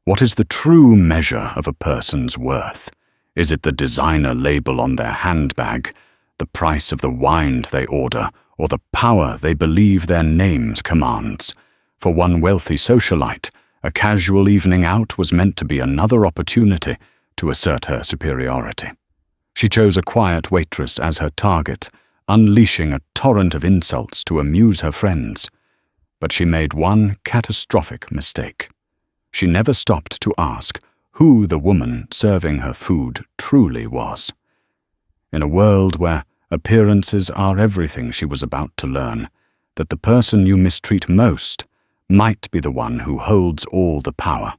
What is the true measure of a person's worth? Is it the designer label on their handbag, the price of the wine they order, or the power they believe their names commands? For one wealthy socialite, a casual evening out was meant to be another opportunity to assert her superiority. She chose a quiet waitress as her target, unleashing a torrent of insults to amuse her friends. But she made one catastrophic mistake. She never stopped to ask who the woman serving her food truly was. In a world where appearances are everything, she was about to learn that the person you mistreat most might be the one who holds all the power.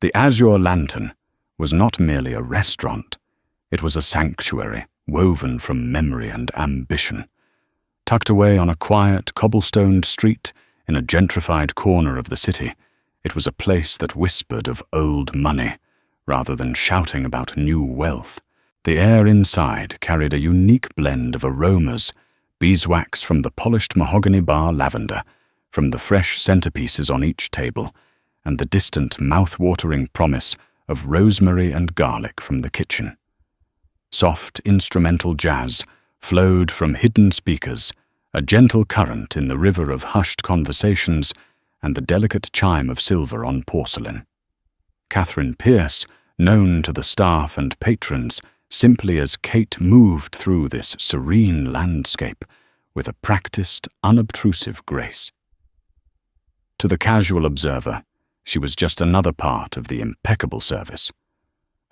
The Azure Lantern was not merely a restaurant. It was a sanctuary woven from memory and ambition. Tucked away on a quiet, cobblestoned street in a gentrified corner of the city, it was a place that whispered of old money rather than shouting about new wealth. The air inside carried a unique blend of aromas, beeswax from the polished mahogany bar lavender, from the fresh centerpieces on each table, and the distant mouth-watering promise of rosemary and garlic from the kitchen. Soft instrumental jazz flowed from hidden speakers, a gentle current in the river of hushed conversations, and the delicate chime of silver on porcelain. Catherine Pierce, known to the staff and patrons simply as Kate, moved through this serene landscape with a practiced, unobtrusive grace. To the casual observer, she was just another part of the impeccable service.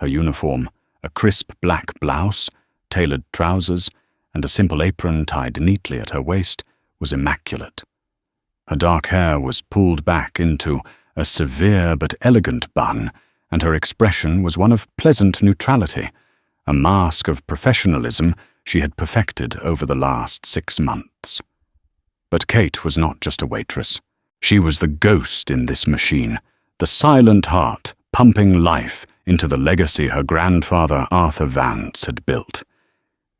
Her uniform, a crisp black blouse, tailored trousers, and a simple apron tied neatly at her waist, was immaculate. Her dark hair was pulled back into a severe but elegant bun, and her expression was one of pleasant neutrality, a mask of professionalism she had perfected over the last 6 months. But Kate was not just a waitress. She was the ghost in this machine, the silent heart pumping life into the legacy her grandfather Arthur Vance had built.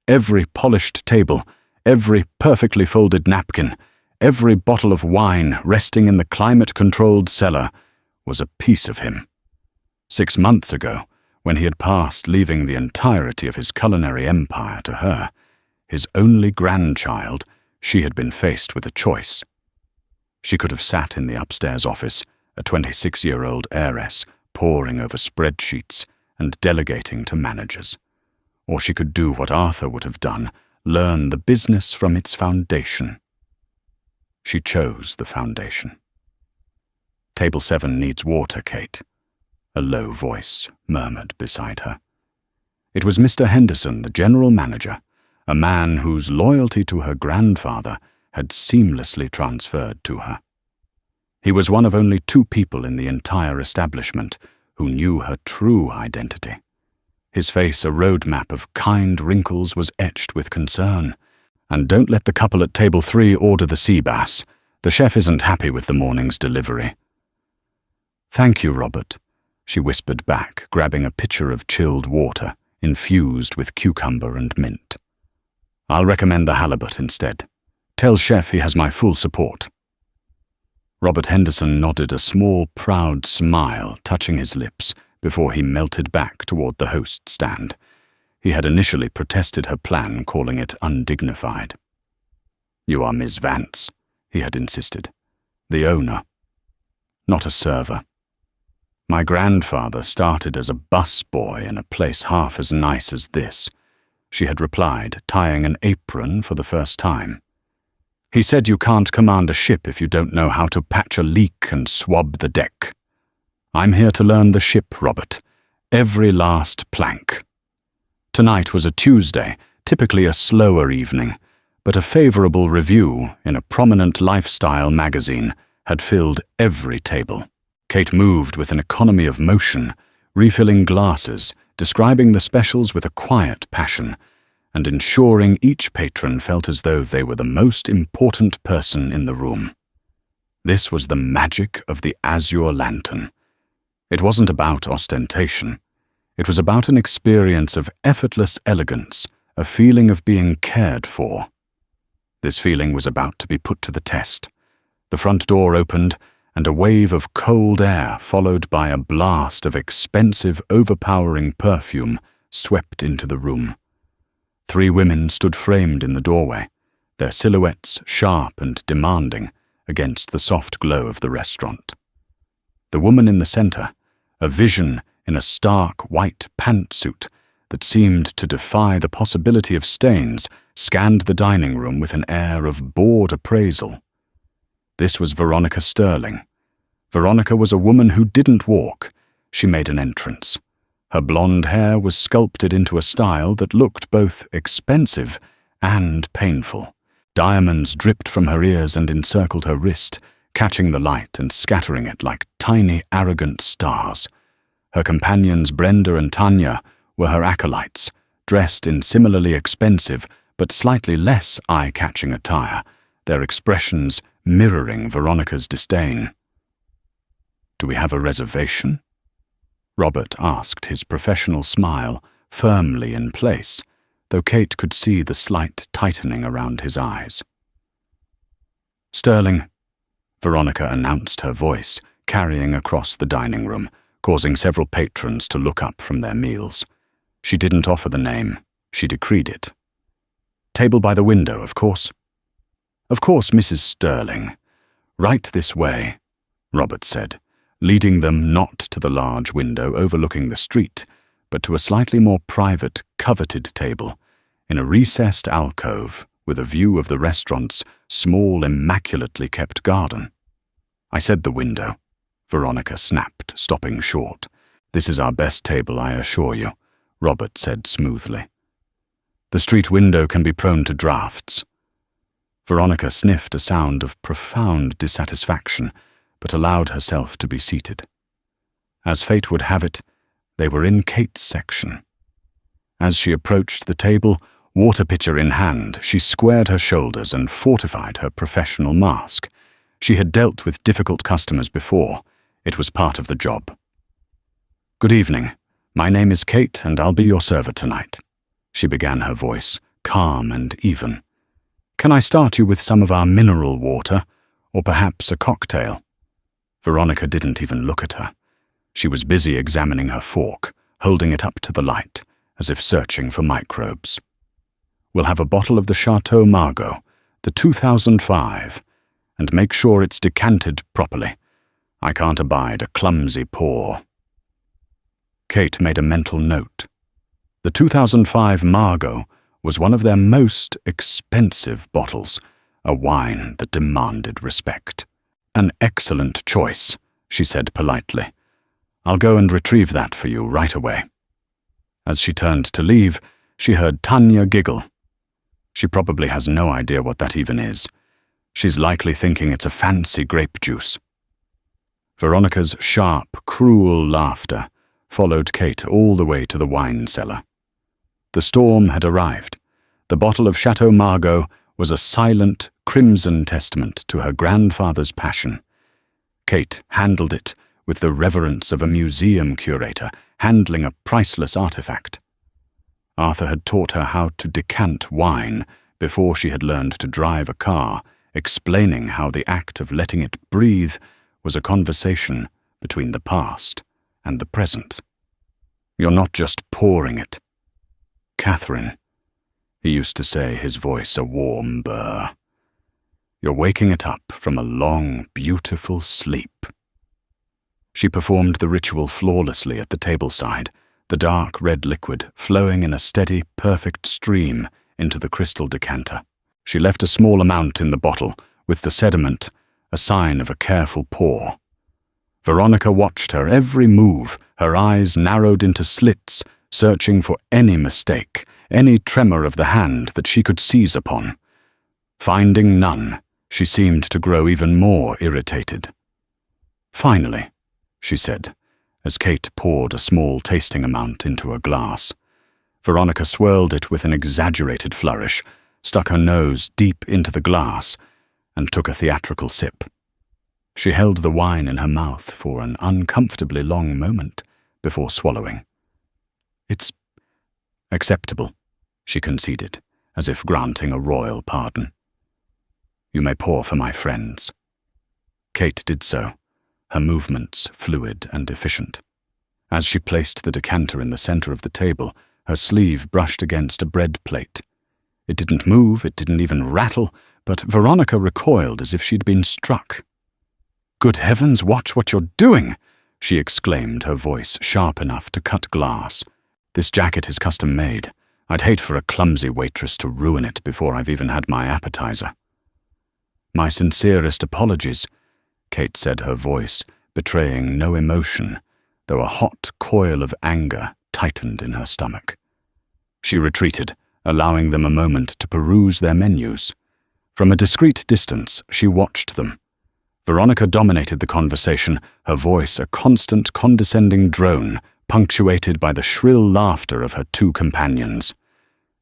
Every polished table, every perfectly folded napkin, every bottle of wine resting in the climate-controlled cellar was a piece of him. 6 months ago, when he had passed, leaving the entirety of his culinary empire to her, his only grandchild, she had been faced with a choice. She could have sat in the upstairs office, a 26-year-old heiress, poring over spreadsheets and delegating to managers. Or she could do what Arthur would have done, learn the business from its foundation. She chose the foundation. "Table 7 needs water, Kate," a low voice murmured beside her. It was Mr. Henderson, the general manager, a man whose loyalty to her grandfather had seamlessly transferred to her. He was one of only 2 people in the entire establishment who knew her true identity. His face, a roadmap of kind wrinkles, was etched with concern. "And don't let the couple at table 3 order the sea bass. The chef isn't happy with the morning's delivery." "Thank you, Robert," she whispered back, grabbing a pitcher of chilled water, infused with cucumber and mint. "I'll recommend the halibut instead. Tell chef he has my full support." Robert Henderson nodded, a small, proud smile touching his lips before he melted back toward the host stand. He had initially protested her plan, calling it undignified. "You are Miss Vance," he had insisted. "The owner, not a server. My grandfather started as a busboy in a place half as nice as this," she had replied, tying an apron for the first time. "He said you can't command a ship if you don't know how to patch a leak and swab the deck. I'm here to learn the ship, Robert. Every last plank." Tonight was a Tuesday, typically a slower evening, but a favorable review in a prominent lifestyle magazine had filled every table. Kate moved with an economy of motion, refilling glasses, describing the specials with a quiet passion, and ensuring each patron felt as though they were the most important person in the room. This was the magic of the Azure Lantern. It wasn't about ostentation. It was about an experience of effortless elegance, a feeling of being cared for. This feeling was about to be put to the test. The front door opened, and a wave of cold air followed by a blast of expensive, overpowering perfume swept into the room. 3 women stood framed in the doorway, their silhouettes sharp and demanding against the soft glow of the restaurant. The woman in the center, a vision in a stark white pantsuit that seemed to defy the possibility of stains, scanned the dining room with an air of bored appraisal. This was Veronica Sterling. Veronica was a woman who didn't walk. She made an entrance. Her blonde hair was sculpted into a style that looked both expensive and painful. Diamonds dripped from her ears and encircled her wrist, catching the light and scattering it like tiny, arrogant stars. Her companions Brenda and Tanya were her acolytes, dressed in similarly expensive but slightly less eye-catching attire, their expressions mirroring Veronica's disdain. "Do we have a reservation?" Robert asked, his professional smile firmly in place, though Kate could see the slight tightening around his eyes. "Sterling," Veronica announced, her voice carrying across the dining room, causing several patrons to look up from their meals. She didn't offer the name. She decreed it. "Table by the window, of course." "Of course, Mrs. Sterling. Right this way," Robert said, leading them not to the large window overlooking the street, but to a slightly more private, coveted table in a recessed alcove with a view of the restaurant's small, immaculately kept garden. "I said the window," Veronica snapped, stopping short. "This is our best table, I assure you," Robert said smoothly. "The street window can be prone to drafts." Veronica sniffed a sound of profound dissatisfaction, but allowed herself to be seated. As fate would have it, they were in Kate's section. As she approached the table, water pitcher in hand, she squared her shoulders and fortified her professional mask. She had dealt with difficult customers before. It was part of the job. "Good evening. My name is Kate, and I'll be your server tonight," she began, her voice calm and even. "Can I start you with some of our mineral water, or perhaps a cocktail?" Veronica didn't even look at her. She was busy examining her fork, holding it up to the light, as if searching for microbes. "We'll have a bottle of the Chateau Margaux, the 2005, and make sure it's decanted properly. I can't abide a clumsy pour." Kate made a mental note. The 2005 Margaux was one of their most expensive bottles, a wine that demanded respect. "An excellent choice," she said politely. "I'll go and retrieve that for you right away." As she turned to leave, she heard Tanya giggle. She probably has no idea what that even is. She's likely thinking it's a fancy grape juice. Veronica's sharp, cruel laughter followed Kate all the way to the wine cellar. The storm had arrived. The bottle of Chateau Margaux was a silent, crimson testament to her grandfather's passion. Kate handled it with the reverence of a museum curator handling a priceless artifact. Arthur had taught her how to decant wine before she had learned to drive a car, explaining how the act of letting it breathe was a conversation between the past and the present. "You're not just pouring it. Catherine," he used to say, his voice a warm burr. "You're waking it up from a long, beautiful sleep." She performed the ritual flawlessly at the tableside, the dark red liquid flowing in a steady, perfect stream into the crystal decanter. She left a small amount in the bottle, with the sediment a sign of a careful pour. Veronica watched her every move, her eyes narrowed into slits, searching for any mistake, any tremor of the hand that she could seize upon. Finding none, she seemed to grow even more irritated. "Finally," she said, as Kate poured a small tasting amount into a glass. Veronica swirled it with an exaggerated flourish, stuck her nose deep into the glass, and took a theatrical sip. She held the wine in her mouth for an uncomfortably long moment before swallowing. "It's acceptable," she conceded, as if granting a royal pardon. "You may pour for my friends." Kate did so, her movements fluid and efficient. As she placed the decanter in the center of the table, her sleeve brushed against a bread plate. It didn't move, it didn't even rattle, but Veronica recoiled as if she'd been struck. "Good heavens, watch what you're doing!" she exclaimed, her voice sharp enough to cut glass. "This jacket is custom-made. I'd hate for a clumsy waitress to ruin it before I've even had my appetizer." "My sincerest apologies," Kate said, her voice betraying no emotion, though a hot coil of anger tightened in her stomach. She retreated, allowing them a moment to peruse their menus. From a discreet distance, she watched them. Veronica dominated the conversation, her voice a constant, condescending drone, punctuated by the shrill laughter of her two companions.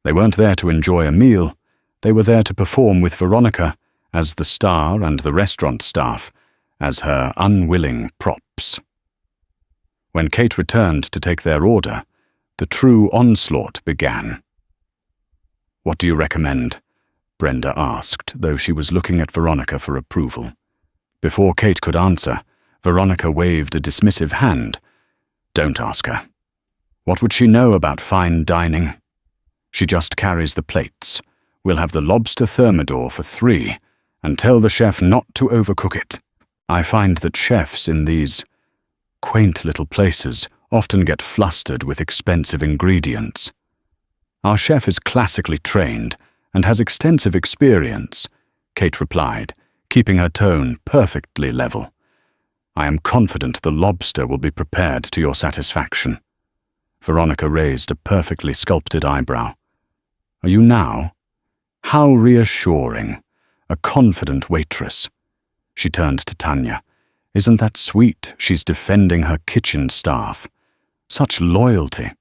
They weren't there to enjoy a meal. They were there to perform with Veronica as the star and the restaurant staff as her unwilling props. When Kate returned to take their order, the true onslaught began. "What do you recommend?" Brenda asked, though she was looking at Veronica for approval. Before Kate could answer, Veronica waved a dismissive hand. "Don't ask her. What would she know about fine dining? She just carries the plates. We'll have the lobster thermidor for 3, and tell the chef not to overcook it. I find that chefs in these quaint little places often get flustered with expensive ingredients. Our chef is classically trained and has extensive experience," Kate replied, keeping her tone perfectly level. "I am confident the lobster will be prepared to your satisfaction." Veronica raised a perfectly sculpted eyebrow. "Are you now? How reassuring. A confident waitress." She turned to Tanya. "Isn't that sweet? She's defending her kitchen staff. Such loyalty.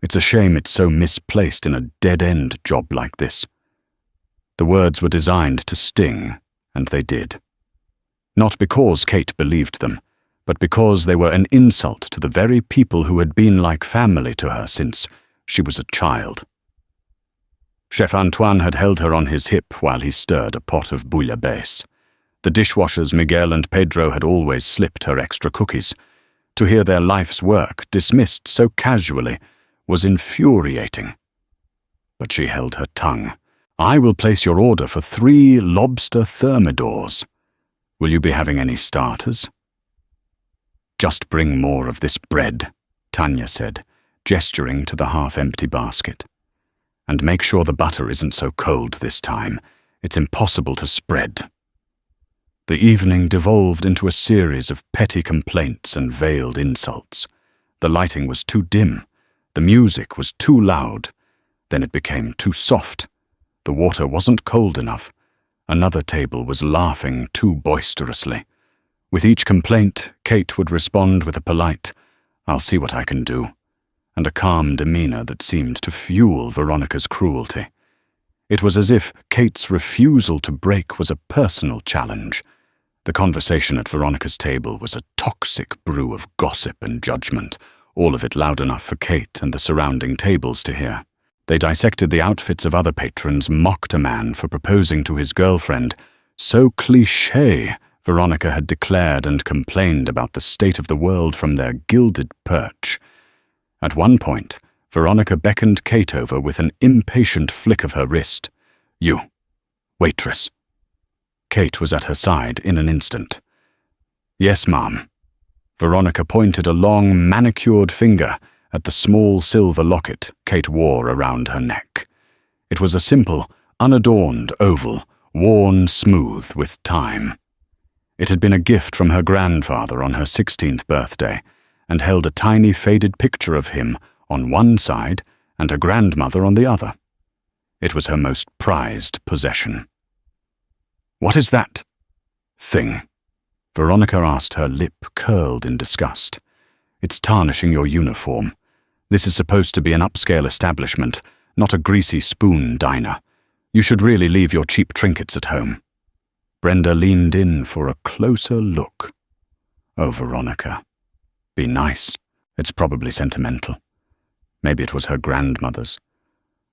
It's a shame it's so misplaced in a dead-end job like this." The words were designed to sting, and they did. Not because Kate believed them, but because they were an insult to the very people who had been like family to her since she was a child. Chef Antoine had held her on his hip while he stirred a pot of bouillabaisse. The dishwashers Miguel and Pedro had always slipped her extra cookies. To hear their life's work dismissed so casually was infuriating. But she held her tongue. "I will place your order for 3 lobster thermidors. Will you be having any starters?" "Just bring more of this bread," Tanya said, gesturing to the half-empty basket. "And make sure the butter isn't so cold this time. It's impossible to spread." The evening devolved into a series of petty complaints and veiled insults. The lighting was too dim. The music was too loud. Then it became too soft. The water wasn't cold enough. Another table was laughing too boisterously. With each complaint, Kate would respond with a polite, "I'll see what I can do," and a calm demeanor that seemed to fuel Veronica's cruelty. It was as if Kate's refusal to break was a personal challenge. The conversation at Veronica's table was a toxic brew of gossip and judgment, all of it loud enough for Kate and the surrounding tables to hear. They dissected the outfits of other patrons, mocked a man for proposing to his girlfriend. So cliché, Veronica had declared and complained about the state of the world from their gilded perch. At one point, Veronica beckoned Kate over with an impatient flick of her wrist. "You, waitress." Kate was at her side in an instant. "Yes, ma'am." Veronica pointed a long, manicured finger at the small silver locket Kate wore around her neck. It was a simple, unadorned oval, worn smooth with time. It had been a gift from her grandfather on her 16th birthday, and held a tiny faded picture of him on one side and her grandmother on the other. It was her most prized possession. "What is that thing?" Veronica asked, her lip curled in disgust. "It's tarnishing your uniform. This is supposed to be an upscale establishment, not a greasy spoon diner. You should really leave your cheap trinkets at home." Brenda leaned in for a closer look. "Oh, Veronica. Be nice. It's probably sentimental. Maybe it was her grandmother's.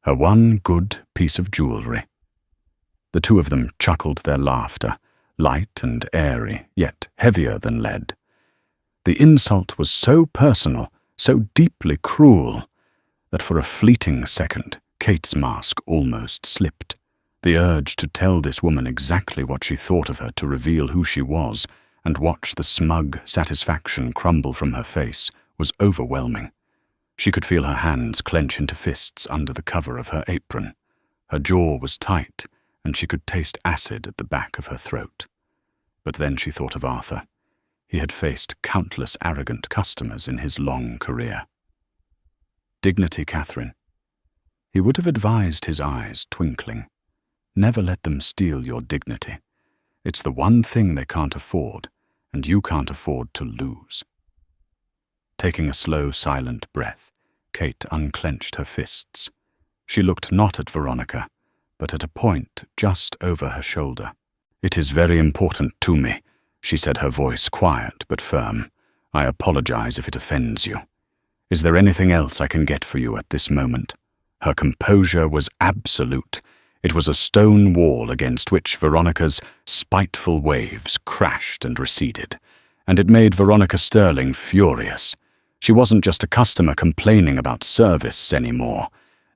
Her one good piece of jewelry." The two of them chuckled their laughter, light and airy, yet heavier than lead. The insult was so personal, so deeply cruel, that for a fleeting second, Kate's mask almost slipped. The urge to tell this woman exactly what she thought of her, to reveal who she was, and watch the smug satisfaction crumble from her face, was overwhelming. She could feel her hands clench into fists under the cover of her apron. Her jaw was tight, and she could taste acid at the back of her throat. But then she thought of Arthur. He had faced countless arrogant customers in his long career. Dignity, Catherine. He would have advised, his eyes twinkling. Never let them steal your dignity. It's the one thing they can't afford, and you can't afford to lose. Taking a slow, silent breath, Kate unclenched her fists. She looked not at Veronica, but at a point just over her shoulder. "It is very important to me," she said, her voice quiet but firm. "I apologize if it offends you. Is there anything else I can get for you at this moment?" Her composure was absolute. It was a stone wall against which Veronica's spiteful waves crashed and receded, and it made Veronica Sterling furious. She wasn't just a customer complaining about service anymore.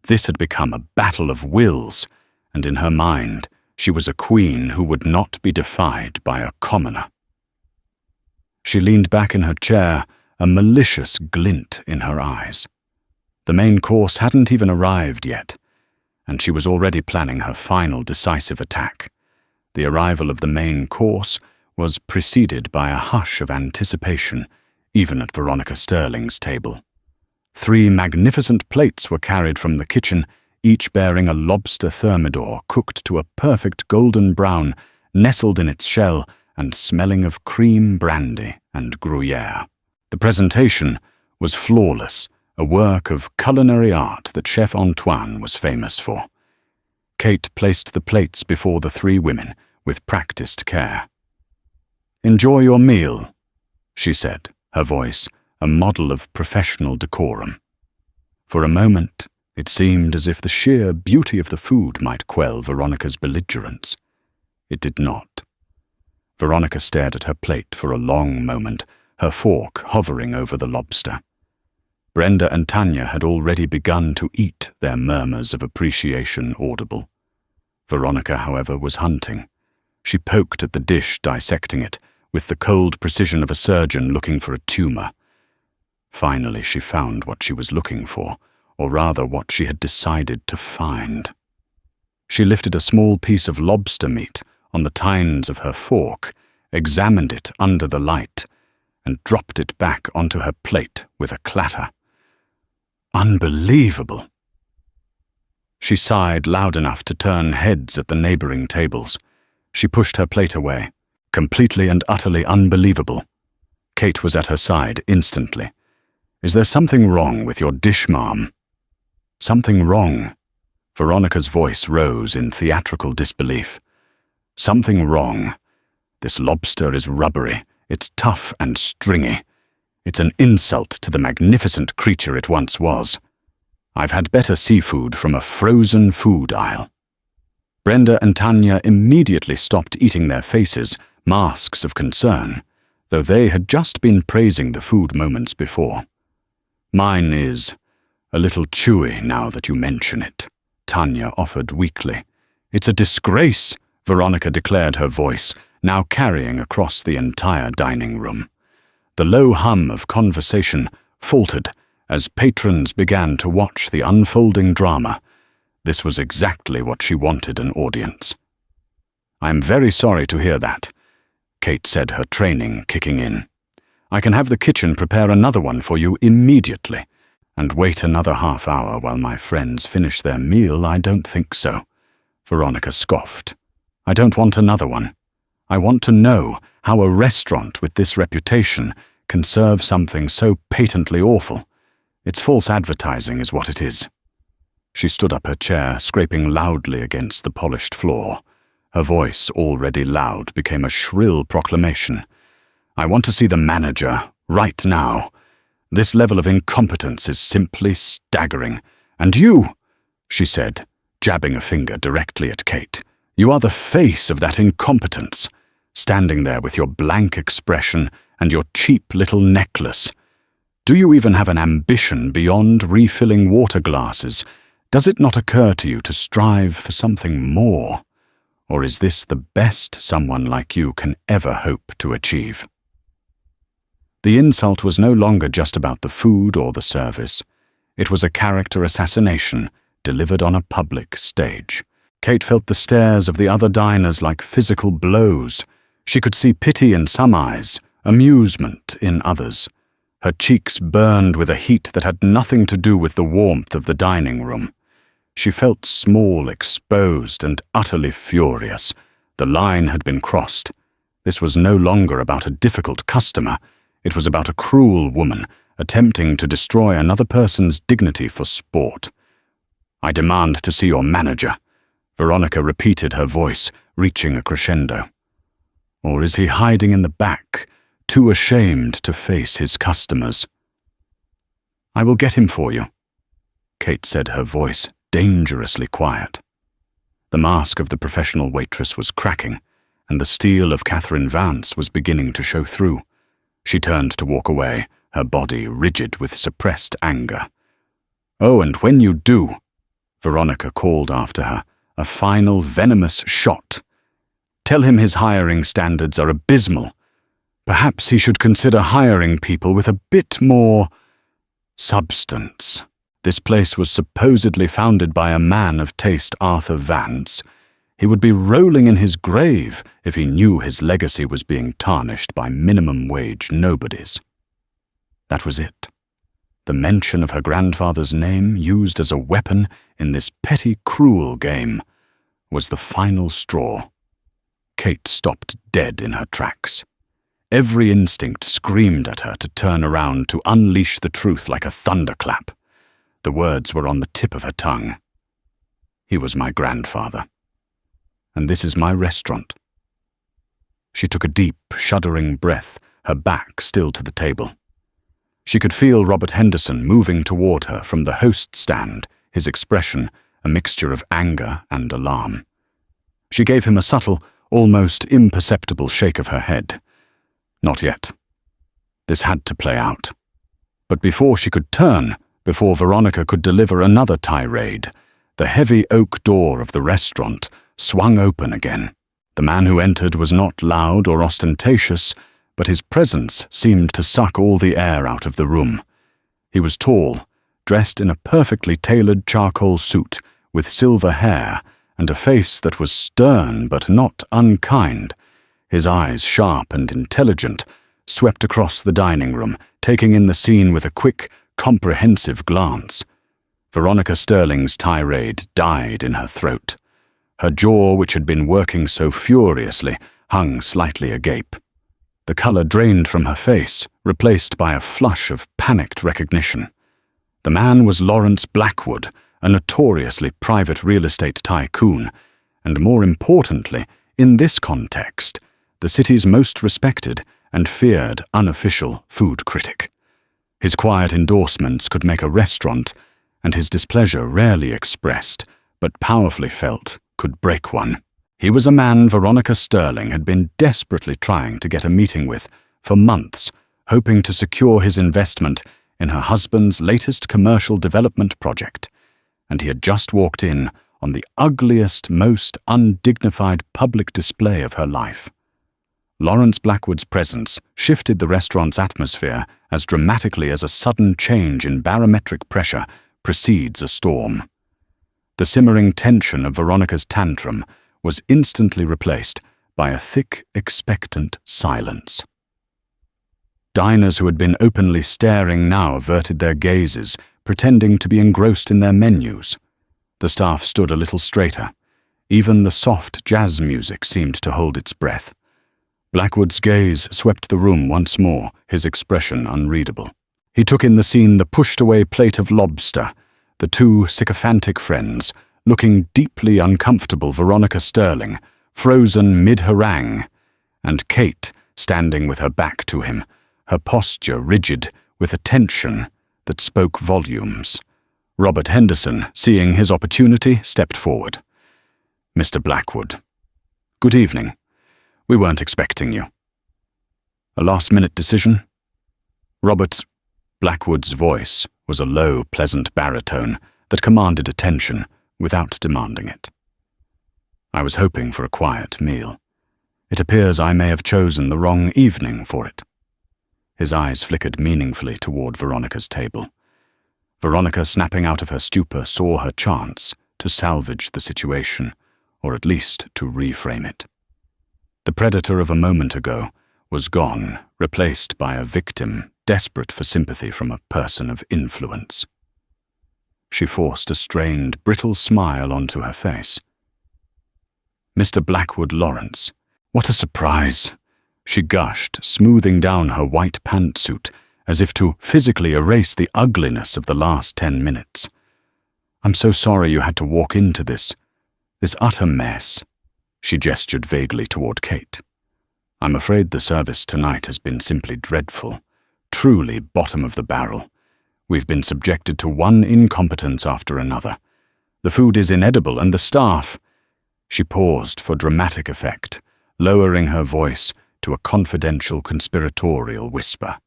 This had become a battle of wills, and in her mind, she was a queen who would not be defied by a commoner. She leaned back in her chair, a malicious glint in her eyes. The main course hadn't even arrived yet, and she was already planning her final decisive attack. The arrival of the main course was preceded by a hush of anticipation, even at Veronica Sterling's table. 3 magnificent plates were carried from the kitchen, each bearing a lobster thermidor cooked to a perfect golden brown, nestled in its shell and smelling of cream brandy and Gruyere. The presentation was flawless, a work of culinary art that Chef Antoine was famous for. Kate placed the plates before the 3 women with practiced care. "Enjoy your meal," she said, her voice a model of professional decorum. For a moment, it seemed as if the sheer beauty of the food might quell Veronica's belligerence. It did not. Veronica stared at her plate for a long moment, her fork hovering over the lobster. Brenda and Tanya had already begun to eat, their murmurs of appreciation audible. Veronica, however, was hunting. She poked at the dish, dissecting it, with the cold precision of a surgeon looking for a tumor. Finally, she found what she was looking for, or rather what she had decided to find. She lifted a small piece of lobster meat on the tines of her fork, examined it under the light, and dropped it back onto her plate with a clatter. Unbelievable! She sighed loud enough to turn heads at the neighboring tables. She pushed her plate away. Completely and utterly unbelievable. Kate was at her side instantly. "Is there something wrong with your dish, ma'am?" "Something wrong?" Veronica's voice rose in theatrical disbelief. "Something wrong. This lobster is rubbery. It's tough and stringy. It's an insult to the magnificent creature it once was. I've had better seafood from a frozen food aisle." Brenda and Tanya immediately stopped eating, their faces masks of concern, though they had just been praising the food moments before. "Mine is a little chewy now that you mention it," Tanya offered weakly. "It's a disgrace," Veronica declared, her voice now carrying across the entire dining room. The low hum of conversation faltered as patrons began to watch the unfolding drama. This was exactly what she wanted an audience. "I'm very sorry to hear that," Kate said, her training kicking in. "I can have the kitchen prepare another one for you immediately. And wait another half hour while my friends finish their meal? I don't think so." Veronica scoffed. "I don't want another one. I want to know how a restaurant with this reputation can serve something so patently awful. It's false advertising is what it is." She stood up, her chair scraping loudly against the polished floor. Her voice, already loud, became a shrill proclamation. "I want to see the manager, right now. This level of incompetence is simply staggering. And you," she said, jabbing a finger directly at Kate, "you are the face of that incompetence, standing there with your blank expression And your cheap little necklace. Do you even have an ambition beyond refilling water glasses? Does it not occur to you to strive for something more? Or is this the best someone like you can ever hope to achieve? The insult was no longer just about the food or the service. It was a character assassination delivered on a public stage. Kate felt the stares of the other diners like physical blows. She could see pity in some eyes, amusement in others. Her cheeks burned with a heat that had nothing to do with the warmth of the dining room. She felt small, exposed, and utterly furious. The line had been crossed. This was no longer about a difficult customer. It was about a cruel woman attempting to destroy another person's dignity for sport. "I demand to see your manager," Veronica repeated, her voice reaching a crescendo. Or is he hiding in the back, too ashamed to face his customers? "I will get him for you," Kate said, her voice dangerously quiet. The mask of the professional waitress was cracking, and the steel of Catherine Vance was beginning to show through. She turned to walk away, her body rigid with suppressed anger. "Oh, and when you do," Veronica called after her, a final venomous shot. "Tell him his hiring standards are abysmal. Perhaps he should consider hiring people with a bit more substance." This place was supposedly founded by a man of taste, Arthur Vance. He would be rolling in his grave if he knew his legacy was being tarnished by minimum-wage nobodies. That was it. The mention of her grandfather's name, used as a weapon in this petty, cruel game, was the final straw. Kate stopped dead in her tracks. Every instinct screamed at her to turn around, to unleash the truth like a thunderclap. The words were on the tip of her tongue. He was my grandfather. And this is my restaurant. She took a deep, shuddering breath, her back still to the table. She could feel Robert Henderson moving toward her from the host stand, his expression a mixture of anger and alarm. She gave him a subtle, almost imperceptible shake of her head. Not yet. This had to play out. But before she could turn, before Veronica could deliver another tirade, the heavy oak door of the restaurant swung open again. The man who entered was not loud or ostentatious, but his presence seemed to suck all the air out of the room. He was tall, dressed in a perfectly tailored charcoal suit, with silver hair, and a face that was stern but not unkind. His eyes, sharp and intelligent, swept across the dining room, taking in the scene with a quick, comprehensive glance. Veronica Sterling's tirade died in her throat. Her jaw, which had been working so furiously, hung slightly agape. The color drained from her face, replaced by a flush of panicked recognition. The man was Lawrence Blackwood, a notoriously private real estate tycoon, and more importantly, in this context, the city's most respected and feared unofficial food critic. His quiet endorsements could make a restaurant, and his displeasure, rarely expressed, but powerfully felt, could break one. He was a man Veronica Sterling had been desperately trying to get a meeting with for months, hoping to secure his investment in her husband's latest commercial development project, and he had just walked in on the ugliest, most undignified public display of her life. Lawrence Blackwood's presence shifted the restaurant's atmosphere as dramatically as a sudden change in barometric pressure precedes a storm. The simmering tension of Veronica's tantrum was instantly replaced by a thick, expectant silence. Diners who had been openly staring now averted their gazes, pretending to be engrossed in their menus. The staff stood a little straighter. Even the soft jazz music seemed to hold its breath. Blackwood's gaze swept the room once more, his expression unreadable. He took in the scene, the pushed-away plate of lobster, the two sycophantic friends, looking deeply uncomfortable, Veronica Sterling, frozen mid-harangue, and Kate standing with her back to him, her posture rigid with a tension that spoke volumes. Robert Henderson, seeing his opportunity, stepped forward. "Mr. Blackwood, good evening. We weren't expecting you." A last-minute decision? Robert Blackwood's voice was a low, pleasant baritone that commanded attention without demanding it. I was hoping for a quiet meal. It appears I may have chosen the wrong evening for it. His eyes flickered meaningfully toward Veronica's table. Veronica, snapping out of her stupor, saw her chance to salvage the situation, or at least to reframe it. The predator of a moment ago was gone, replaced by a victim desperate for sympathy from a person of influence. She forced a strained, brittle smile onto her face. Mr. Blackwood Lawrence, what a surprise! She gushed, smoothing down her white pantsuit as if to physically erase the ugliness of the last 10 minutes. I'm so sorry you had to walk into this utter mess. She gestured vaguely toward Kate. I'm afraid the service tonight has been simply dreadful, truly bottom of the barrel. We've been subjected to one incompetence after another. The food is inedible and the staff... She paused for dramatic effect, lowering her voice to a confidential conspiratorial whisper.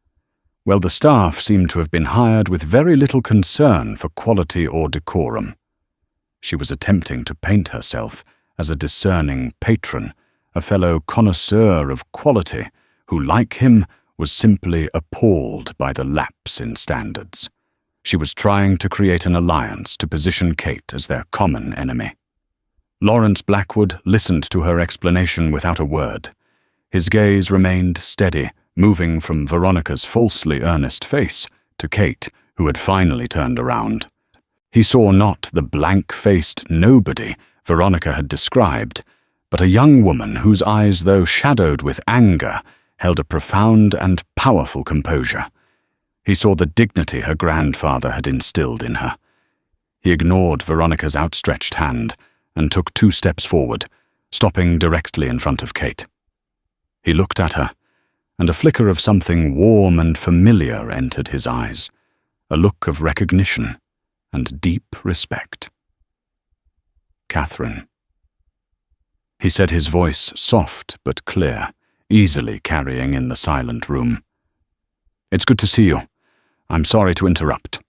Well, the staff seemed to have been hired with very little concern for quality or decorum. She was attempting to paint herself as a discerning patron, a fellow connoisseur of quality, who, like him, was simply appalled by the lapse in standards. She was trying to create an alliance to position Kate as their common enemy. Lawrence Blackwood listened to her explanation without a word. His gaze remained steady, moving from Veronica's falsely earnest face to Kate, who had finally turned around. He saw not the blank-faced nobody Veronica had described, but a young woman whose eyes, though shadowed with anger, held a profound and powerful composure. He saw the dignity her grandfather had instilled in her. He ignored Veronica's outstretched hand and took 2 steps forward, stopping directly in front of Kate. He looked at her, and a flicker of something warm and familiar entered his eyes, a look of recognition and deep respect. Catherine. He said, his voice soft but clear, easily carrying in the silent room. It's good to see you. I'm sorry to interrupt.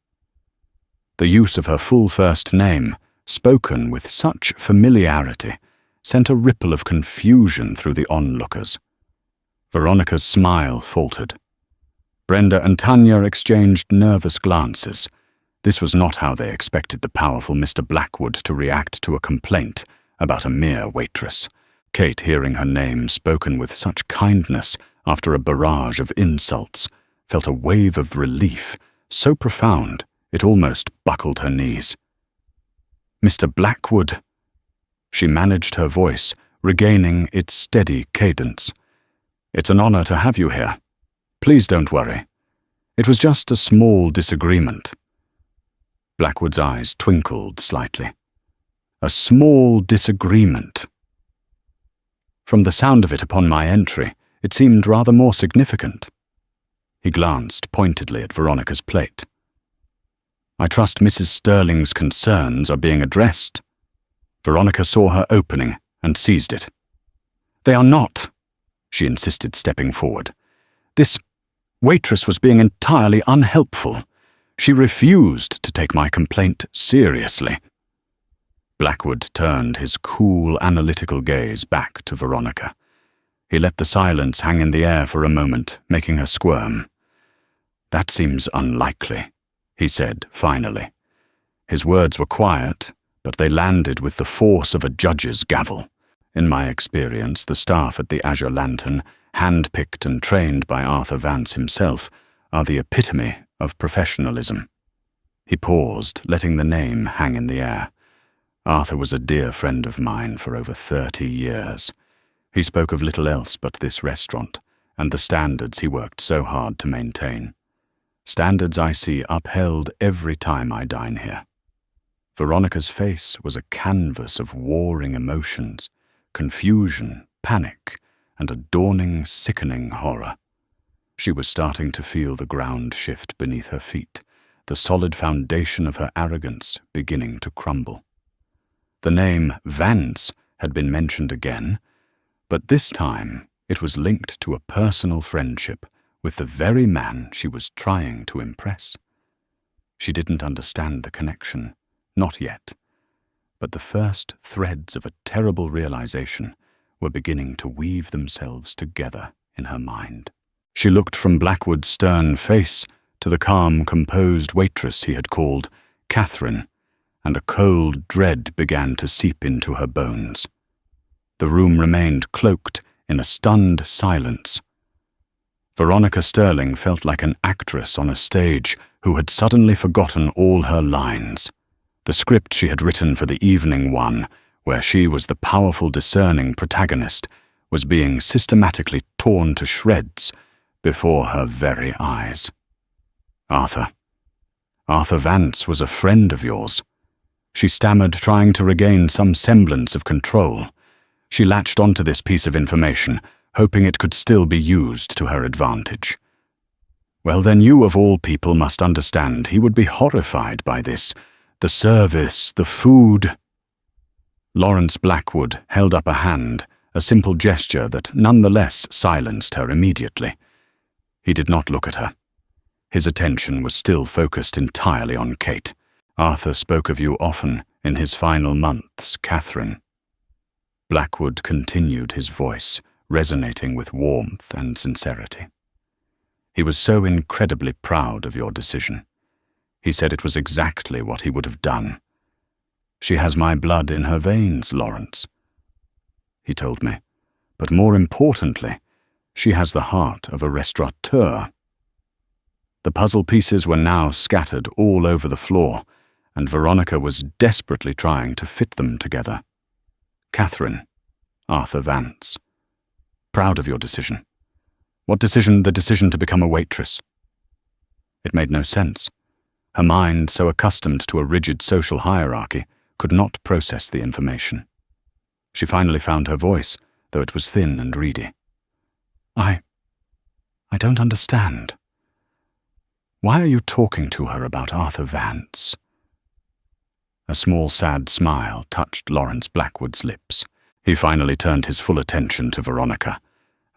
The use of her full first name, spoken with such familiarity, sent a ripple of confusion through the onlookers. Veronica's smile faltered. Brenda and Tanya exchanged nervous glances. This was not how they expected the powerful Mr. Blackwood to react to a complaint about a mere waitress. Kate, hearing her name spoken with such kindness after a barrage of insults, felt a wave of relief, so profound it almost buckled her knees. Mr. Blackwood. She managed her voice, regaining its steady cadence. It's an honor to have you here. Please don't worry. It was just a small disagreement. Blackwood's eyes twinkled slightly. A small disagreement. From the sound of it upon my entry, it seemed rather more significant. He glanced pointedly at Veronica's plate. I trust Mrs. Sterling's concerns are being addressed. Veronica saw her opening and seized it. They are not, she insisted, stepping forward. This waitress was being entirely unhelpful. She refused to take my complaint seriously. Blackwood turned his cool, analytical gaze back to Veronica. He let the silence hang in the air for a moment, making her squirm. That seems unlikely, he said finally. His words were quiet, but they landed with the force of a judge's gavel. In my experience, the staff at the Azure Lantern, hand-picked and trained by Arthur Vance himself, are the epitome of professionalism. He paused, letting the name hang in the air. Arthur was a dear friend of mine for over 30 years. He spoke of little else but this restaurant, and the standards he worked so hard to maintain. Standards I see upheld every time I dine here. Veronica's face was a canvas of warring emotions, confusion, panic, and a dawning, sickening horror. She was starting to feel the ground shift beneath her feet, the solid foundation of her arrogance beginning to crumble. The name Vance had been mentioned again, but this time It was linked to a personal friendship with the very man she was trying to impress. She didn't understand the connection, not yet, but the first threads of a terrible realization were beginning to weave themselves together in her mind. She looked from Blackwood's stern face to the calm, composed waitress he had called Catherine, and a cold dread began to seep into her bones. The room remained cloaked in a stunned silence. Veronica Sterling felt like an actress on a stage who had suddenly forgotten all her lines. The script she had written for the evening one, where she was the powerful, discerning protagonist, was being systematically torn to shreds before her very eyes. Arthur Vance was a friend of yours. She stammered, trying to regain some semblance of control. She latched onto this piece of information, hoping it could still be used to her advantage. Well, then you of all people must understand he would be horrified by this. The service, the food. Lawrence Blackwood held up a hand, a simple gesture that nonetheless silenced her immediately. He did not look at her. His attention was still focused entirely on Kate. Arthur spoke of you often in his final months, Catherine. Blackwood continued, his voice resonating with warmth and sincerity. He was so incredibly proud of your decision. He said it was exactly what he would have done. She has my blood in her veins, Lawrence, he told me, but more importantly, she has the heart of a restaurateur. The puzzle pieces were now scattered all over the floor, and Veronica was desperately trying to fit them together. Catherine, Arthur Vance. Proud of your decision. What decision? The decision to become a waitress. It made no sense. Her mind, so accustomed to a rigid social hierarchy, could not process the information. She finally found her voice, though it was thin and reedy. I don't understand. Why are you talking to her about Arthur Vance? A small, sad smile touched Lawrence Blackwood's lips. He finally turned his full attention to Veronica,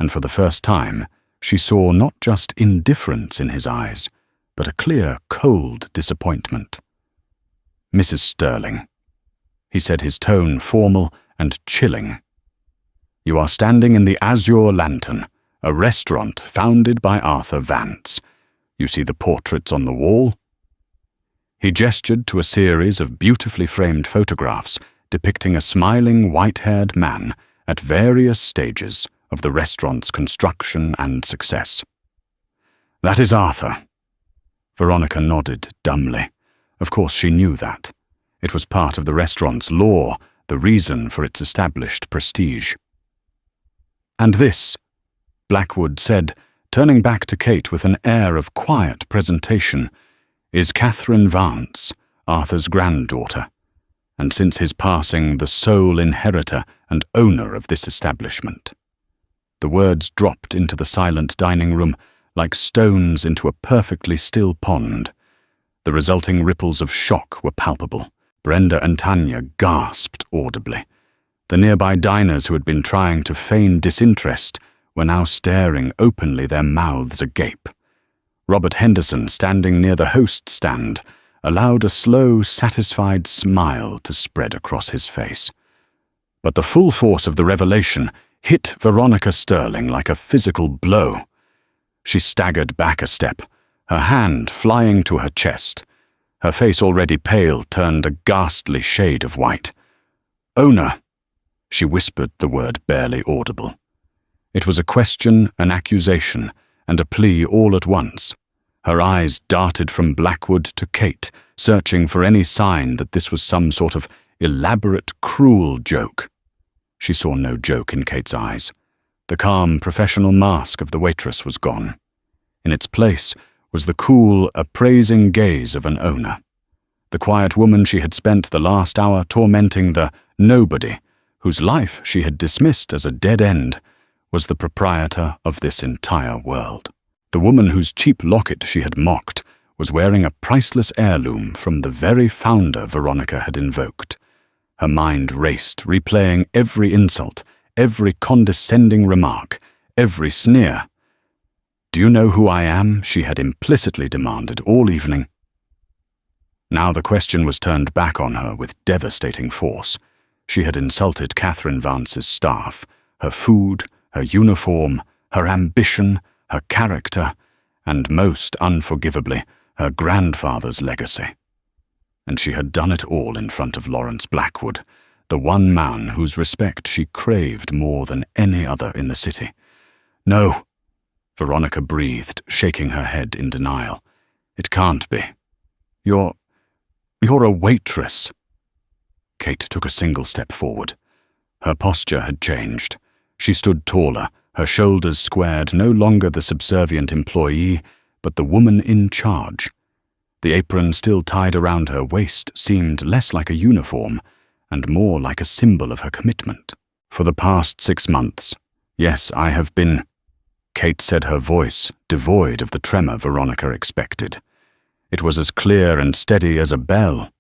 and for the first time, she saw not just indifference in his eyes, but a clear, cold disappointment. Mrs. Sterling, he said, his tone formal and chilling. You are standing in the Azure Lantern, a restaurant founded by Arthur Vance. You see the portraits on the wall? He gestured to a series of beautifully framed photographs depicting a smiling, white-haired man at various stages of the restaurant's construction and success. That is Arthur. Veronica nodded dumbly. Of course she knew that. It was part of the restaurant's lore, the reason for its established prestige. And this, Blackwood said, turning back to Kate with an air of quiet presentation, is Catherine Vance, Arthur's granddaughter, and since his passing the sole inheritor and owner of this establishment. The words dropped into the silent dining room like stones into a perfectly still pond. The resulting ripples of shock were palpable. Brenda and Tanya gasped audibly. The nearby diners who had been trying to feign disinterest were now staring openly, their mouths agape. Robert Henderson, standing near the host stand, allowed a slow, satisfied smile to spread across his face. But the full force of the revelation hit Veronica Sterling like a physical blow. She staggered back a step, her hand flying to her chest. Her face, already pale, turned a ghastly shade of white. "Owner," she whispered the word barely audible. It was a question, an accusation, and a plea all at once. Her eyes darted from Blackwood to Kate, searching for any sign that this was some sort of elaborate, cruel joke. She saw no joke in Kate's eyes. The calm, professional mask of the waitress was gone. In its place was the cool, appraising gaze of an owner. The quiet woman she had spent the last hour tormenting, the nobody, whose life she had dismissed as a dead end, was the proprietor of this entire world. The woman whose cheap locket she had mocked was wearing a priceless heirloom from the very founder Veronica had invoked. Her mind raced, replaying every insult, every condescending remark, every sneer. "Do you know who I am?" she had implicitly demanded all evening. Now the question was turned back on her with devastating force. She had insulted Catherine Vance's staff, her food, her uniform, her ambition, her character, and most unforgivably, her grandfather's legacy. And she had done it all in front of Lawrence Blackwood, the one man whose respect she craved more than any other in the city. "No," Veronica breathed, shaking her head in denial. "It can't be. You're a waitress." Kate took a single step forward. Her posture had changed. She stood taller, her shoulders squared, no longer the subservient employee, but the woman in charge. The apron still tied around her waist seemed less like a uniform and more like a symbol of her commitment. "For the past 6 months, yes, I have been," Kate said, her voice devoid of the tremor Veronica expected. It was as clear and steady as a bell.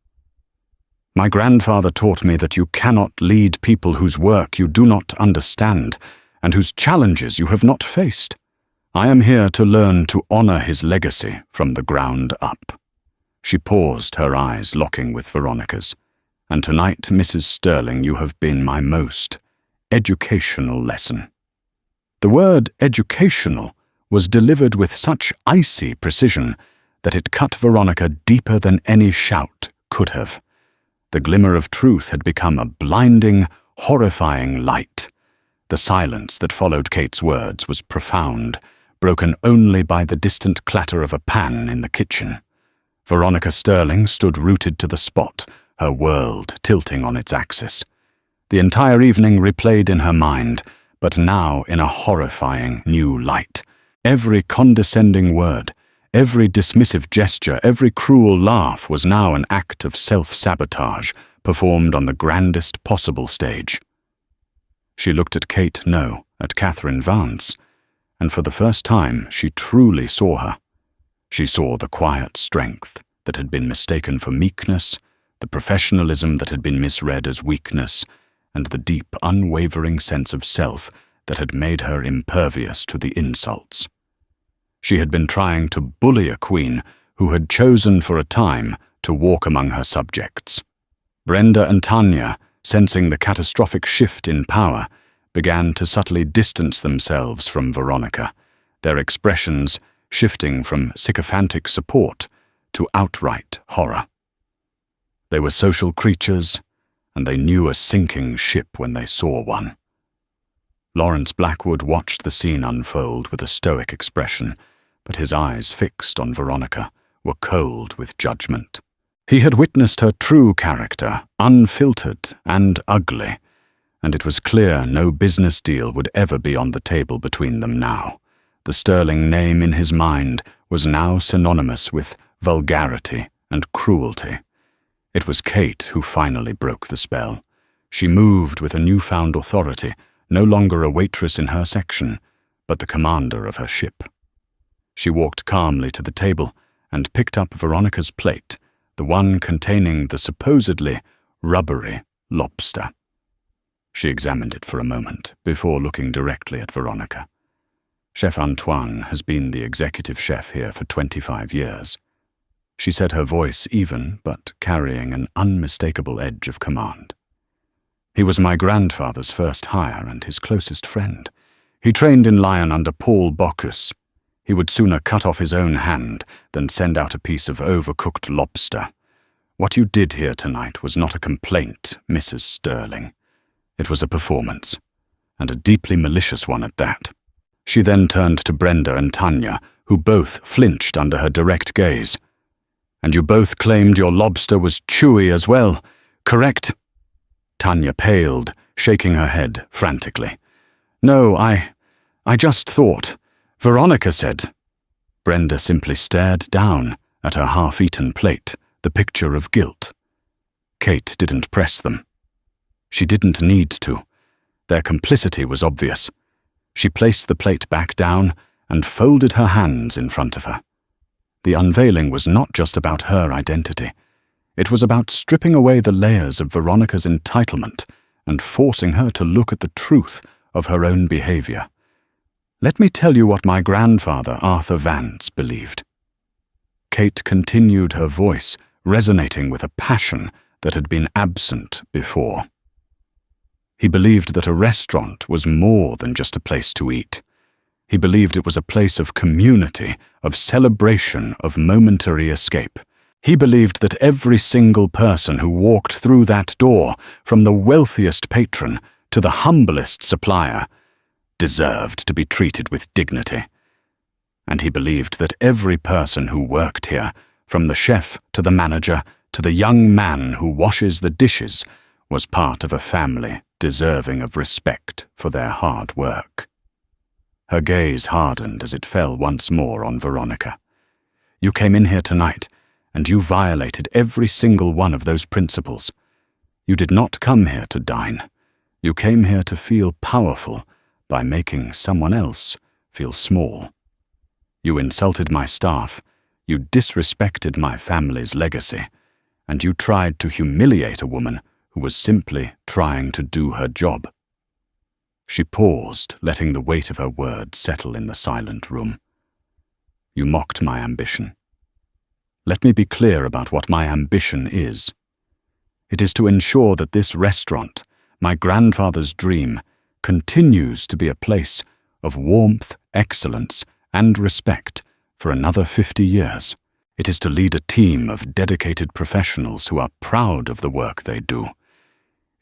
"My grandfather taught me that you cannot lead people whose work you do not understand and whose challenges you have not faced. I am here to learn to honor his legacy from the ground up." She paused, her eyes locking with Veronica's. "And tonight, Mrs. Sterling, you have been my most educational lesson." The word educational was delivered with such icy precision that it cut Veronica deeper than any shout could have. The glimmer of truth had become a blinding, horrifying light. The silence that followed Kate's words was profound, broken only by the distant clatter of a pan in the kitchen. Veronica Sterling stood rooted to the spot, her world tilting on its axis. The entire evening replayed in her mind, but now in a horrifying new light. Every condescending word, every dismissive gesture, every cruel laugh was now an act of self-sabotage performed on the grandest possible stage. She looked at Kate, no, at Catherine Vance, and for the first time she truly saw her. She saw the quiet strength that had been mistaken for meekness, the professionalism that had been misread as weakness, and the deep, unwavering sense of self that had made her impervious to the insults. She had been trying to bully a queen who had chosen for a time to walk among her subjects. Brenda and Tanya, sensing the catastrophic shift in power, began to subtly distance themselves from Veronica, their expressions shifting from sycophantic support to outright horror. They were social creatures, and they knew a sinking ship when they saw one. Lawrence Blackwood watched the scene unfold with a stoic expression, but his eyes, fixed on Veronica, were cold with judgment. He had witnessed her true character, unfiltered and ugly, and it was clear no business deal would ever be on the table between them now. The Sterling name in his mind was now synonymous with vulgarity and cruelty. It was Kate who finally broke the spell. She moved with a newfound authority, no longer a waitress in her section, but the commander of her ship. She walked calmly to the table and picked up Veronica's plate, the one containing the supposedly rubbery lobster. She examined it for a moment before looking directly at Veronica. Chef Antoine has been the executive chef here for 25 years. She said, her voice even, but carrying an unmistakable edge of command. He was my grandfather's first hire and his closest friend. He trained in Lyon under Paul Bocuse. He would sooner cut off his own hand than send out a piece of overcooked lobster. What you did here tonight was not a complaint, Mrs. Sterling. It was a performance, and a deeply malicious one at that. She then turned to Brenda and Tanya, who both flinched under her direct gaze. "And you both claimed your lobster was chewy as well, correct?" Tanya paled, shaking her head frantically. "No, I just thought. Veronica said." Brenda simply stared down at her half-eaten plate, the picture of guilt. Kate didn't press them. She didn't need to. Their complicity was obvious. She placed the plate back down and folded her hands in front of her. The unveiling was not just about her identity. It was about stripping away the layers of Veronica's entitlement and forcing her to look at the truth of her own behavior. Let me tell you what my grandfather, Arthur Vance, believed. Kate continued, her voice resonating with a passion that had been absent before. He believed that a restaurant was more than just a place to eat. He believed it was a place of community, of celebration, of momentary escape. He believed that every single person who walked through that door, from the wealthiest patron to the humblest supplier, deserved to be treated with dignity. And he believed that every person who worked here, from the chef to the manager to the young man who washes the dishes, was part of a family deserving of respect for their hard work. Her gaze hardened as it fell once more on Veronica. You came in here tonight, and you violated every single one of those principles. You did not come here to dine. You came here to feel powerful by making someone else feel small. You insulted my staff, you disrespected my family's legacy, and you tried to humiliate a woman who was simply trying to do her job. She paused, letting the weight of her words settle in the silent room. You mocked my ambition. Let me be clear about what my ambition is. It is to ensure that this restaurant, my grandfather's dream, continues to be a place of warmth, excellence, and respect for another 50 years. It is to lead a team of dedicated professionals who are proud of the work they do.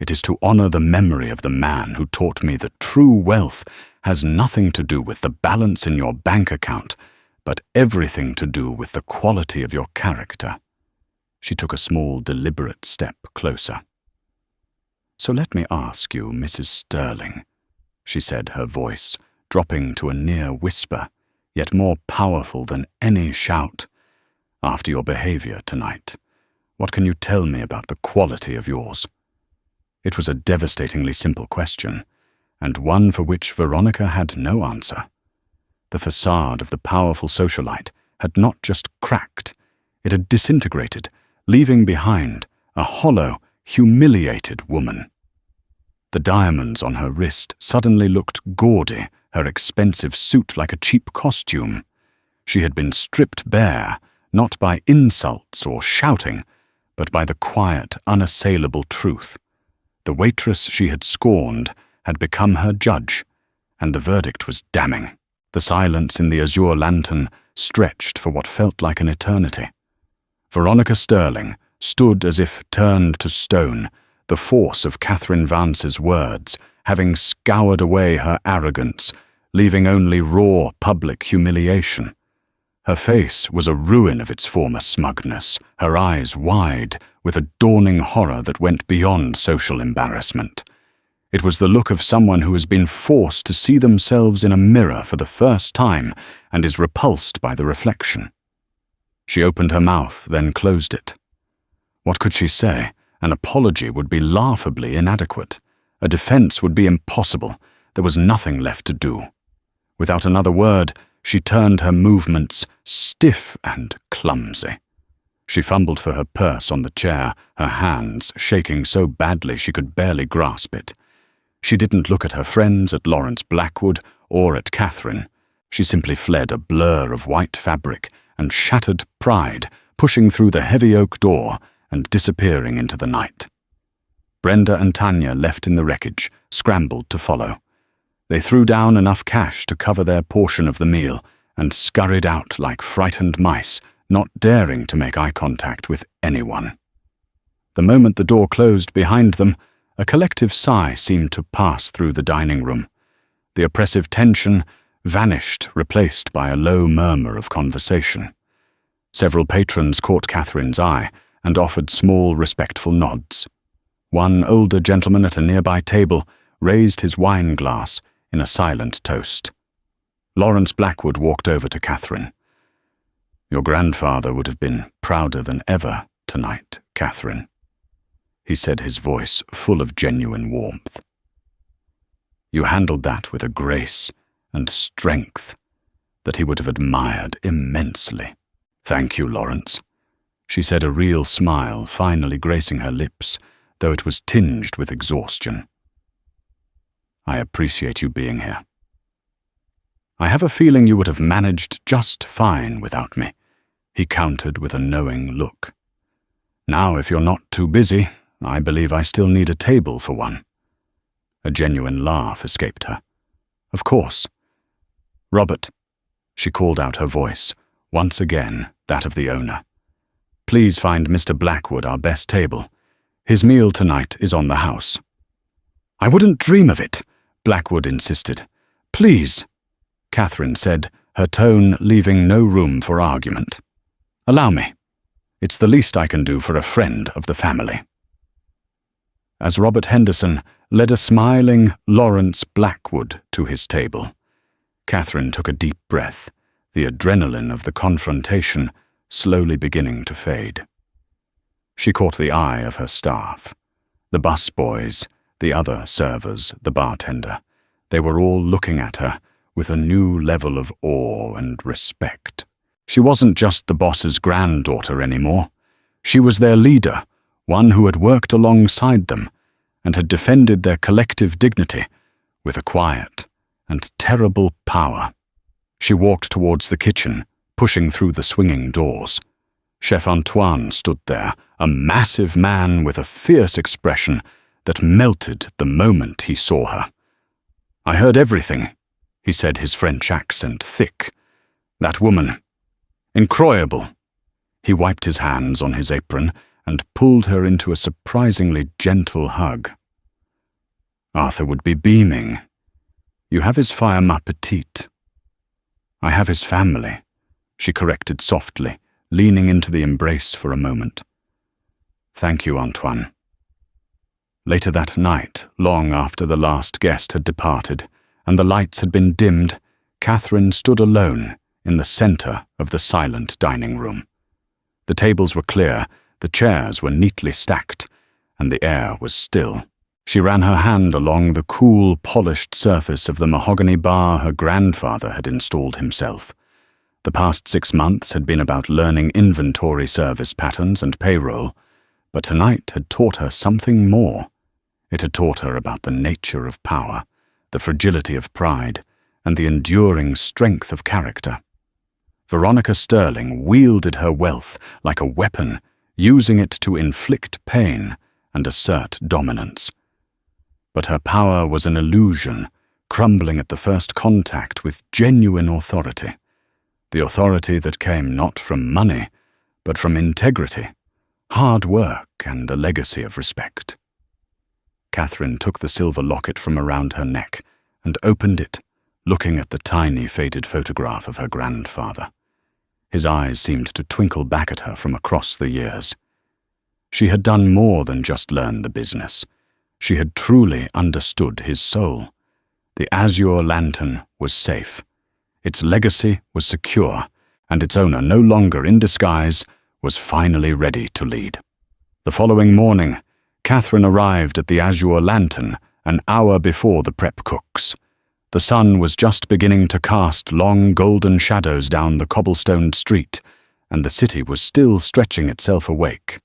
It is to honor the memory of the man who taught me that true wealth has nothing to do with the balance in your bank account, but everything to do with the quality of your character. She took a small, deliberate step closer. So let me ask you, Mrs. Sterling, she said, her voice dropping to a near whisper, yet more powerful than any shout. After your behavior tonight, what can you tell me about the quality of yours? It was a devastatingly simple question, and one for which Veronica had no answer. The facade of the powerful socialite had not just cracked, it had disintegrated, leaving behind a hollow, humiliated woman. The diamonds on her wrist suddenly looked gaudy, her expensive suit like a cheap costume. She had been stripped bare, not by insults or shouting, but by the quiet, unassailable truth. The waitress she had scorned had become her judge, and the verdict was damning. The silence in the azure lantern stretched for what felt like an eternity. Veronica Sterling stood as if turned to stone, the force of Catherine Vance's words having scoured away her arrogance, leaving only raw public humiliation. Her face was a ruin of its former smugness, her eyes wide, with a dawning horror that went beyond social embarrassment. It was the look of someone who has been forced to see themselves in a mirror for the first time and is repulsed by the reflection. She opened her mouth, then closed it. What could she say? An apology would be laughably inadequate. A defense would be impossible. There was nothing left to do. Without another word, she turned her movements stiff and clumsy. She fumbled for her purse on the chair, her hands shaking so badly she could barely grasp it. She didn't look at her friends, at Lawrence Blackwood, or at Catherine. She simply fled, a blur of white fabric and shattered pride, pushing through the heavy oak door and disappearing into the night. Brenda and Tanya, left in the wreckage, scrambled to follow. They threw down enough cash to cover their portion of the meal and scurried out like frightened mice, not daring to make eye contact with anyone. The moment the door closed behind them, a collective sigh seemed to pass through the dining room. The oppressive tension vanished, replaced by a low murmur of conversation. Several patrons caught Catherine's eye and offered small, respectful nods. One older gentleman at a nearby table raised his wine glass in a silent toast. Lawrence Blackwood walked over to Catherine. Your grandfather would have been prouder than ever tonight, Catherine, he said, his voice full of genuine warmth. You handled that with a grace and strength that he would have admired immensely. Thank you, Lawrence, she said, a real smile finally gracing her lips, though it was tinged with exhaustion. I appreciate you being here. I have a feeling you would have managed just fine without me, he countered with a knowing look. Now, if you're not too busy, I believe I still need a table for one. A genuine laugh escaped her. Of course. Robert, she called out, her voice, once again that of the owner. Please find Mr. Blackwood our best table. His meal tonight is on the house. I wouldn't dream of it, Blackwood insisted. Please, Catherine said, her tone leaving no room for argument. Allow me. It's the least I can do for a friend of the family. As Robert Henderson led a smiling Lawrence Blackwood to his table, Catherine took a deep breath, the adrenaline of the confrontation slowly beginning to fade. She caught the eye of her staff. The busboys, the other servers, the bartender. They were all looking at her with a new level of awe and respect. She wasn't just the boss's granddaughter anymore. She was their leader, one who had worked alongside them and had defended their collective dignity with a quiet and terrible power. She walked towards the kitchen, pushing through the swinging doors. Chef Antoine stood there, a massive man with a fierce expression that melted the moment he saw her. I heard everything, he said, his French accent thick. That woman. Incroyable. He wiped his hands on his apron and pulled her into a surprisingly gentle hug. Arthur would be beaming. You have his femme petite. I have his family, she corrected softly, leaning into the embrace for a moment. Thank you, Antoine. Later that night, long after the last guest had departed and the lights had been dimmed, Catherine stood alone in the center of the silent dining room. The tables were clear, the chairs were neatly stacked, and the air was still. She ran her hand along the cool, polished surface of the mahogany bar her grandfather had installed himself. The past 6 months had been about learning inventory service patterns and payroll, but tonight had taught her something more. It had taught her about the nature of power, the fragility of pride, and the enduring strength of character. Veronica Sterling wielded her wealth like a weapon, using it to inflict pain and assert dominance. But her power was an illusion, crumbling at the first contact with genuine authority. The authority that came not from money, but from integrity, hard work, and a legacy of respect. Catherine took the silver locket from around her neck and opened it, looking at the tiny faded photograph of her grandfather. His eyes seemed to twinkle back at her from across the years. She had done more than just learn the business. She had truly understood his soul. The azure lantern was safe. Its legacy was secure, and its owner, no longer in disguise, was finally ready to lead. The following morning, Catherine arrived at the azure lantern an hour before the prep cooks. The sun was just beginning to cast long golden shadows down the cobblestoned street, and the city was still stretching itself awake.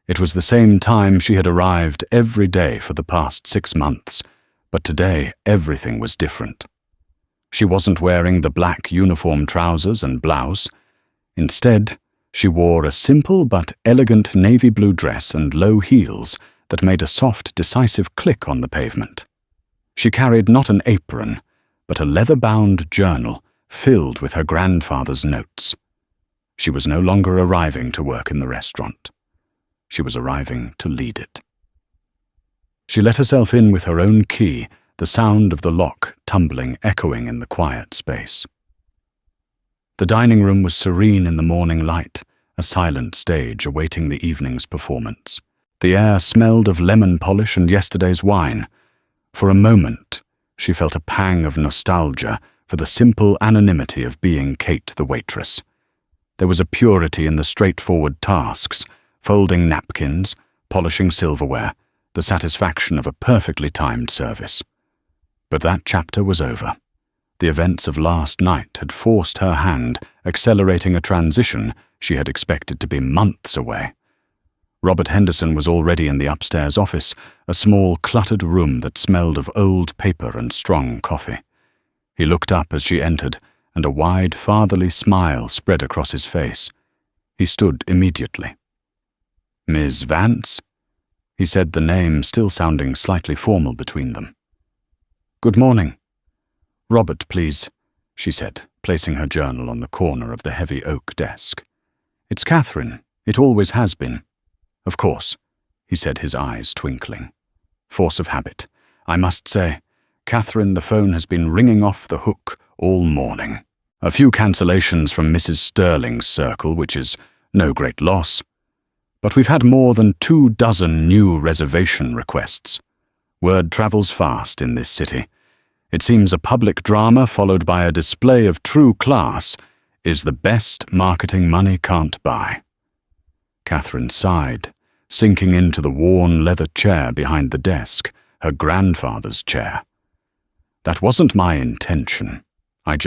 It was the same time she had arrived every day for the past 6 months, but today everything was different. She wasn't wearing the black uniform trousers and blouse. Instead, she wore a simple but elegant navy blue dress and low heels that made a soft, decisive click on the pavement. She carried not an apron, but a leather-bound journal filled with her grandfather's notes. She was no longer arriving to work in the restaurant. She was arriving to lead it. She let herself in with her own key, the sound of the lock tumbling echoing in the quiet space. The dining room was serene in the morning light, a silent stage awaiting the evening's performance. The air smelled of lemon polish and yesterday's wine. For a moment, she felt a pang of nostalgia for the simple anonymity of being Kate the waitress. There was a purity in the straightforward tasks, folding napkins, polishing silverware, the satisfaction of a perfectly timed service. But that chapter was over. The events of last night had forced her hand, accelerating a transition she had expected to be months away. Robert Henderson was already in the upstairs office, a small, cluttered room that smelled of old paper and strong coffee. He looked up as she entered, and a wide fatherly smile spread across his face. He stood immediately. "Miss Vance?" He said, the name still sounding slightly formal between them. "Good morning." "Robert, please," she said, placing her journal on the corner of the heavy oak desk. "It's Catherine. It always has been." "Of course," he said, his eyes twinkling. "Force of habit. I must say, Catherine, the phone has been ringing off the hook all morning. A few cancellations from Mrs. Sterling's circle, which is no great loss. But we've had more than 24 new reservation requests. Word travels fast in this city. It seems a public drama followed by a display of true class is the best marketing money can't buy." Catherine sighed, sinking into the worn leather chair behind the desk, her grandfather's chair. "That wasn't my intention. I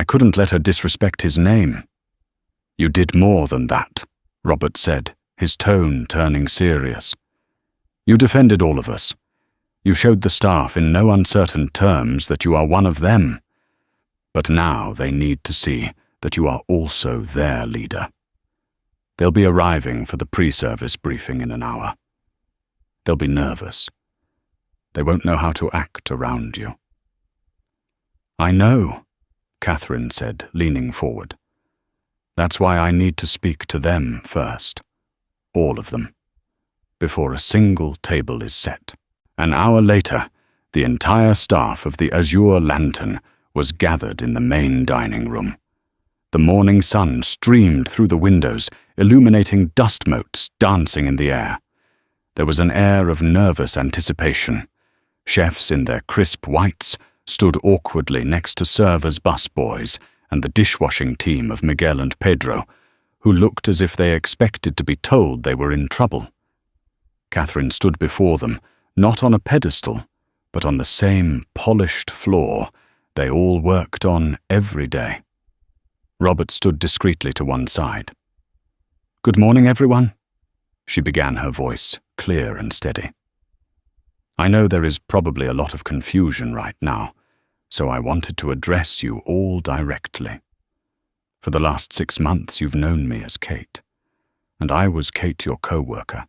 couldn't let her disrespect his name." "You did more than that," Robert said, his tone turning serious. "You defended all of us. You showed the staff in no uncertain terms that you are one of them. But now they need to see that you are also their leader. They'll be arriving for the pre-service briefing in an hour. They'll be nervous. They won't know how to act around you." "I know," Catherine said, leaning forward. "That's why I need to speak to them first. All of them. Before a single table is set." An hour later, the entire staff of the Azure Lantern was gathered in the main dining room. The morning sun streamed through the windows, illuminating dust motes dancing in the air. There was an air of nervous anticipation. Chefs in their crisp whites stood awkwardly next to servers' busboys and the dishwashing team of Miguel and Pedro, who looked as if they expected to be told they were in trouble. Catherine stood before them, not on a pedestal, but on the same polished floor they all worked on every day. Robert stood discreetly to one side. "Good morning, everyone," she began, her voice clear and steady. "I know there is probably a lot of confusion right now, so I wanted to address you all directly. For the last 6 months you've known me as Kate, and I was Kate, your co-worker.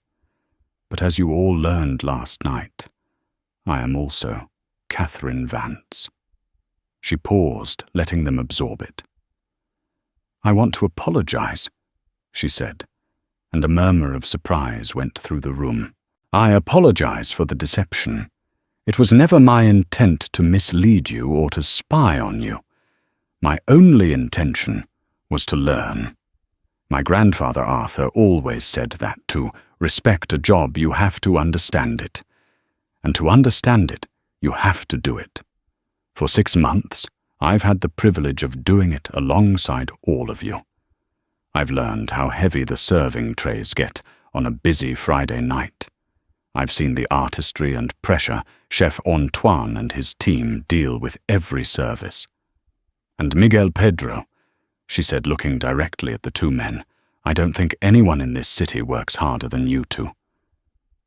But as you all learned last night, I am also Catherine Vance." She paused, letting them absorb it. "I want to apologize," she said, and a murmur of surprise went through the room. "I apologize for the deception. It was never my intent to mislead you or to spy on you. My only intention was to learn. My grandfather Arthur always said that to respect a job you have to understand it. And to understand it, you have to do it. For 6 months, I've had the privilege of doing it alongside all of you. I've learned how heavy the serving trays get on a busy Friday night. I've seen the artistry and pressure Chef Antoine and his team deal with every service. And Miguel Pedro," she said, looking directly at the two men, "I don't think anyone in this city works harder than you two."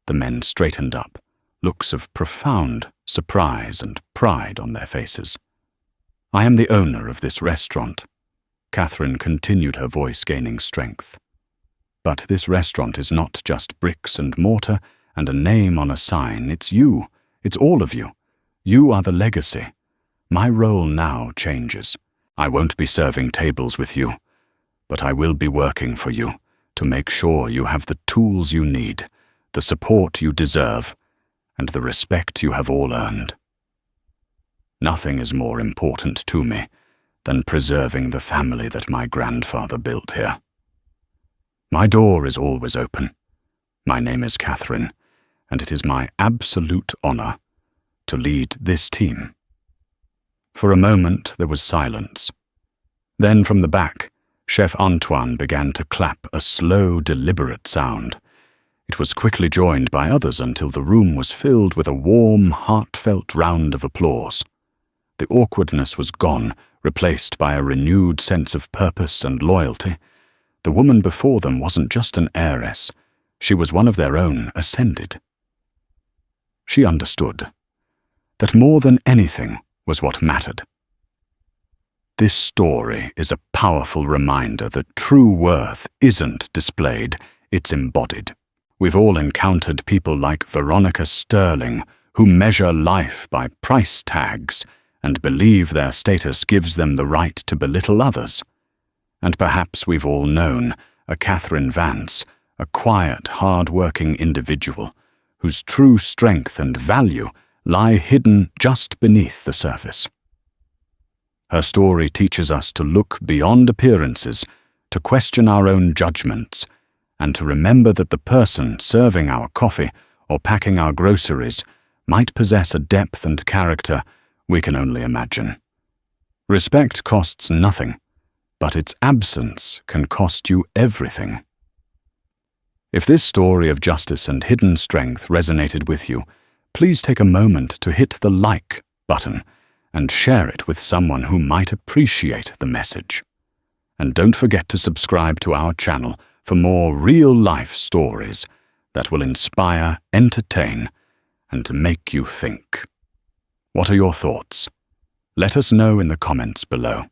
The men straightened up, looks of profound surprise and pride on their faces. "I am the owner of this restaurant." Catherine continued, her voice gaining strength. "But this restaurant is not just bricks and mortar and a name on a sign. It's you. It's all of you. You are the legacy. My role now changes. I won't be serving tables with you, but I will be working for you to make sure you have the tools you need, the support you deserve, and the respect you have all earned. Nothing is more important to me than preserving the family that my grandfather built here. My door is always open. My name is Catherine, and it is my absolute honor to lead this team." For a moment there was silence. Then from the back, Chef Antoine began to clap a slow, deliberate sound. It was quickly joined by others until the room was filled with a warm, heartfelt round of applause. The awkwardness was gone, replaced by a renewed sense of purpose and loyalty. The woman before them wasn't just an heiress. She was one of their own, ascended. She understood that more than anything was what mattered. This story is a powerful reminder that true worth isn't displayed, it's embodied. We've all encountered people like Veronica Sterling, who measure life by price tags and believe their status gives them the right to belittle others. And perhaps we've all known a Catherine Vance, a quiet, hard-working individual whose true strength and value lie hidden just beneath the surface. Her story teaches us to look beyond appearances, to question our own judgments, and to remember that the person serving our coffee or packing our groceries might possess a depth and character we can only imagine. Respect costs nothing, but its absence can cost you everything. If this story of justice and hidden strength resonated with you, please take a moment to hit the like button and share it with someone who might appreciate the message. And don't forget to subscribe to our channel for more real-life stories that will inspire, entertain, and to make you think. What are your thoughts? Let us know in the comments below.